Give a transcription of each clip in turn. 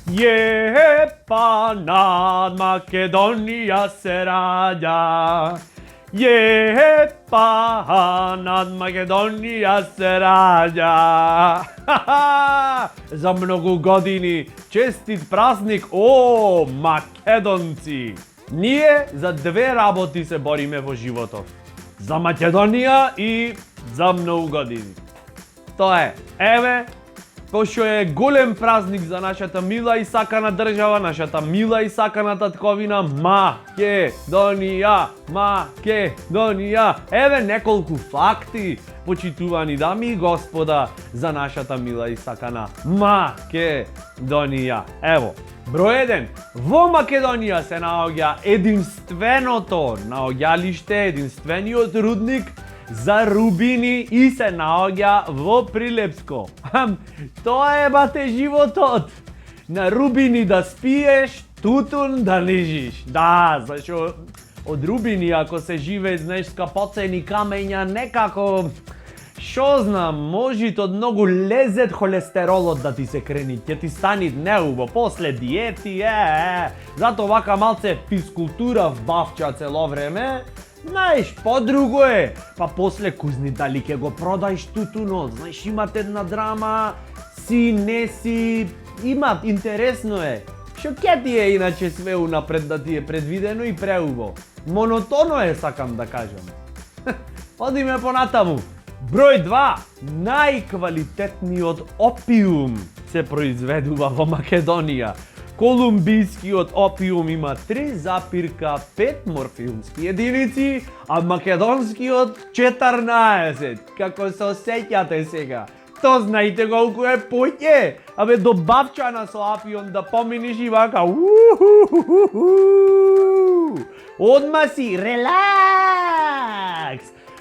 Па над Македонија се раѓа. Па над Македонија се раѓа. За многу години честит празник, о, македонци! Ние за две работи се бориме во животот. За Македонија и за многу години. Тоа е, еве, пошто е голем празник за нашата мила и сакана држава, нашата мила и сакана татковина Македонија, Македонија. Еве неколку факти, почитувани дами и господа, за нашата мила и сакана Македонија. Ево, број 1. Во Македонија се наоѓа единственото наоѓалиште, единствениот рудник за рубини и се наоѓа во Прилепско. Тоа е бате животот. На рубини да спиеш, тутун да лежиш. Да, зашо од рубини ако се живее, знаеш, скапоцени камења, некако, шо знам, можит од многу лезет холестеролот да ти се крени, ќе ти стани неубо, после диети, Зато вака малце физкултура вбавча цело време. Знаеш, подруго е, па после кузни дали ќе го продаеш тутунот, знаеш, имате една драма, си, не си, има, интересно е. Шо ќе ти е иначе све унапред да ти е предвидено и преубо. Монотоно е, сакам да кажам. Одиме понатаму. Број 2. Најквалитетниот опиум се произведува во Македонија. Колумбискиот опиум има 3,5 морфиумски единици, а македонскиот 14. Како се осеќате сега? То знаете колку е поќе? Абе добавчана со опиум да поминиш и вака. Одма си релакс.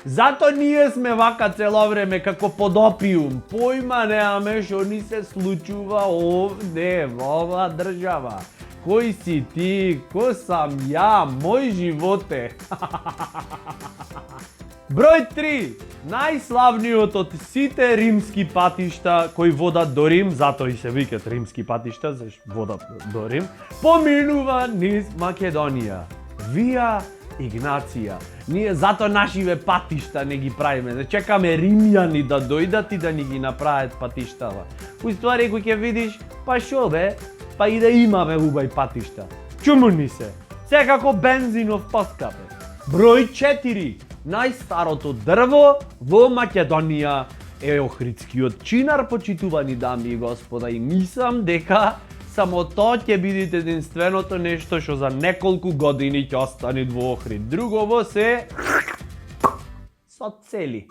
Зато ние сме вака цело време како под опиум. Појма немаме што ни се случува овде во оваа држава. Кој си ти? Кој сам ја? Мој живот е. Број 3. Најславниот од сите римски патишта кои водат до Рим, затоа и се викат римски патишта, зашто водат до Рим, поминува низ Македонија. Вија Игнација. Ние зато нашиве патишта не ги правиме. Да чекаме римјани да дојдат и да ни ги направат патиштава. Уствари кој ќе видиш, па шо бе? Па и да имаме убави патишта. Чуму ни се. Секако бензинов поскапе. Број 4. Најстарото дрво во Македонија е охридскиот чинар, почитувани дами и господа, и мислам дека само тоа ќе биде единственото нешто што за неколку години ќе остане во Охрид. Другово се со цели.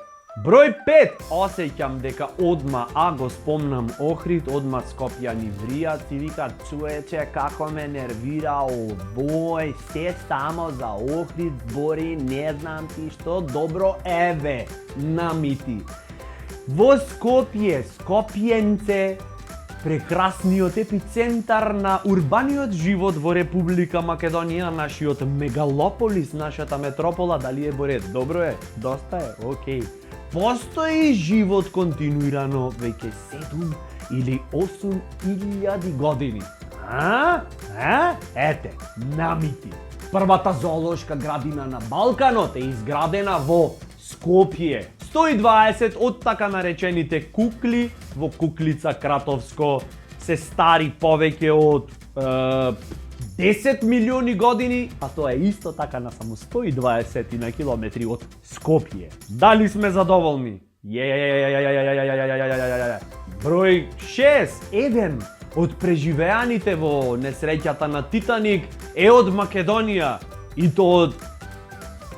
Број 5. Осеќам дека одма, го спомнам Охрид, одма Скопјани вријат и викат, цуече, како ме нервира овој, се само за Охрид збори, не знам ти што, добро, еве, намити. Во Скопје, Скопјенце, прекрасниот епицентар на урбаниот живот во Република Македонија, нашиот мегалополис, нашата метропола, дали е боред? Добро е, доста е, окей. Постои живот континуирано веќе 7 или 8 илјади години. Ете, намити. Првата зоолошка градина на Балканот е изградена во Скопје. 120 од така наречените кукли во Куклица Кратовско се стари повеќе од 10 милиони години, а тоа е исто така на само 120 на километри од Скопје. Дали сме задоволни? Број 6. Еден од преживеаните во несреќата на Титаник е од Македонија, и то од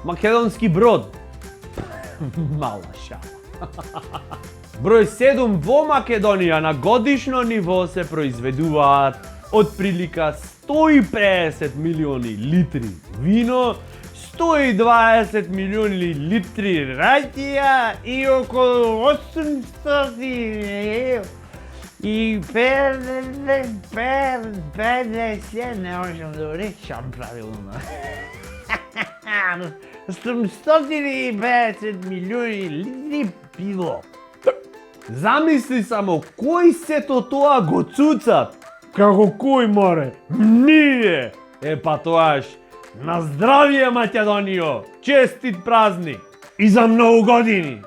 македонски брод. Мала шала. Број 7. Во Македонија на годишно ниво се произведуваат од прилика 150 милиони литри вино, 120 милиони литри раќија и околу 800 и 50, не можам да речам правилно. 150 милиони литри пиво. Замисли само, кој сето тоа го цуцат? Како кој море? Ние! Па тоаш, на здравие Македонијо! Честит празник! И за многу години!